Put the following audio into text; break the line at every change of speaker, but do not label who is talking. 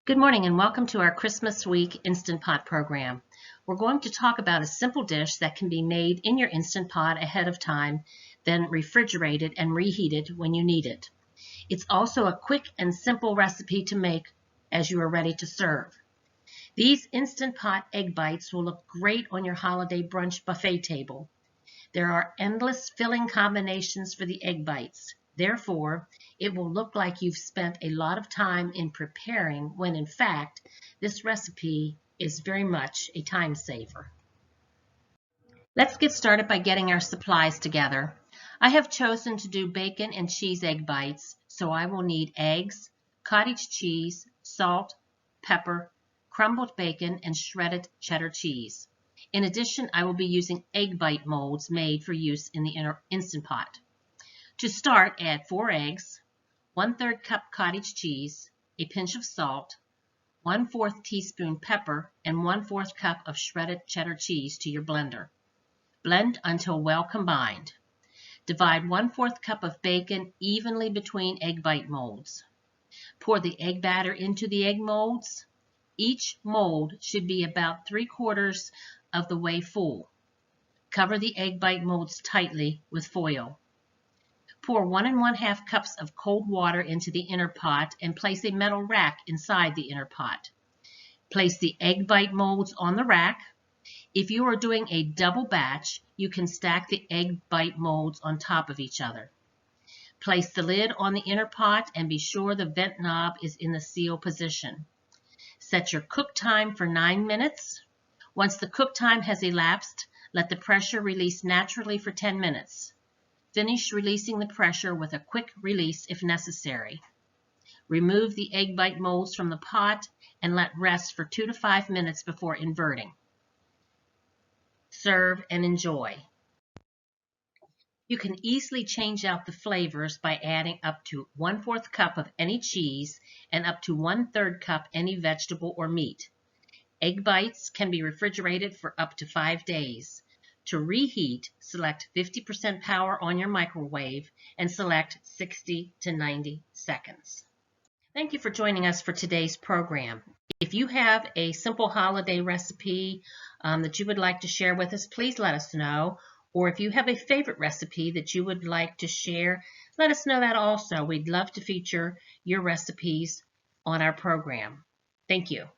Good morning and welcome to our Christmas Week Instant Pot program. We're going to talk about a simple dish that can be made in your Instant Pot ahead of time, then refrigerated and reheated when you need it. It's also a quick and simple recipe to make as you are ready to serve. These Instant Pot egg bites will look great on your holiday brunch buffet table. There are endless filling combinations for the egg bites. Therefore, it will look like you've spent a lot of time in preparing when in fact, this recipe is very much a time saver. Let's get started by getting our supplies together. I have chosen to do bacon and cheese egg bites, so I will need eggs, cottage cheese, salt, pepper, crumbled bacon, and shredded cheddar cheese. In addition, I will be using egg bite molds made for use in the Instant Pot. To start, add 4 eggs, 1/3 cup cottage cheese, a pinch of salt, 1/4 teaspoon pepper, and 1/4 cup of shredded cheddar cheese to your blender. Blend until well combined. Divide 1/4 cup of bacon evenly between egg bite molds. Pour the egg batter into the egg molds. Each mold should be about 3/4 of the way full. Cover the egg bite molds tightly with foil. Pour 1 1/2 cups of cold water into the inner pot and place a metal rack inside the inner pot. Place the egg bite molds on the rack. If you are doing a double batch, you can stack the egg bite molds on top of each other. Place the lid on the inner pot and be sure the vent knob is in the seal position. Set your cook time for 9 minutes. Once the cook time has elapsed, let the pressure release naturally for 10 minutes. Finish releasing the pressure with a quick release if necessary. Remove the egg bite molds from the pot and let rest for 2 to 5 minutes before inverting. Serve and enjoy. You can easily change out the flavors by adding up to 1/4 cup of any cheese and up to 1/3 cup any vegetable or meat. Egg bites can be refrigerated for up to 5 days. To reheat, select 50% power on your microwave and select 60 to 90 seconds. Thank you for joining us for today's program. If you have a simple holiday recipe that you would like to share with us, please let us know. Or if you have a favorite recipe that you would like to share, let us know that also. We'd love to feature your recipes on our program. Thank you.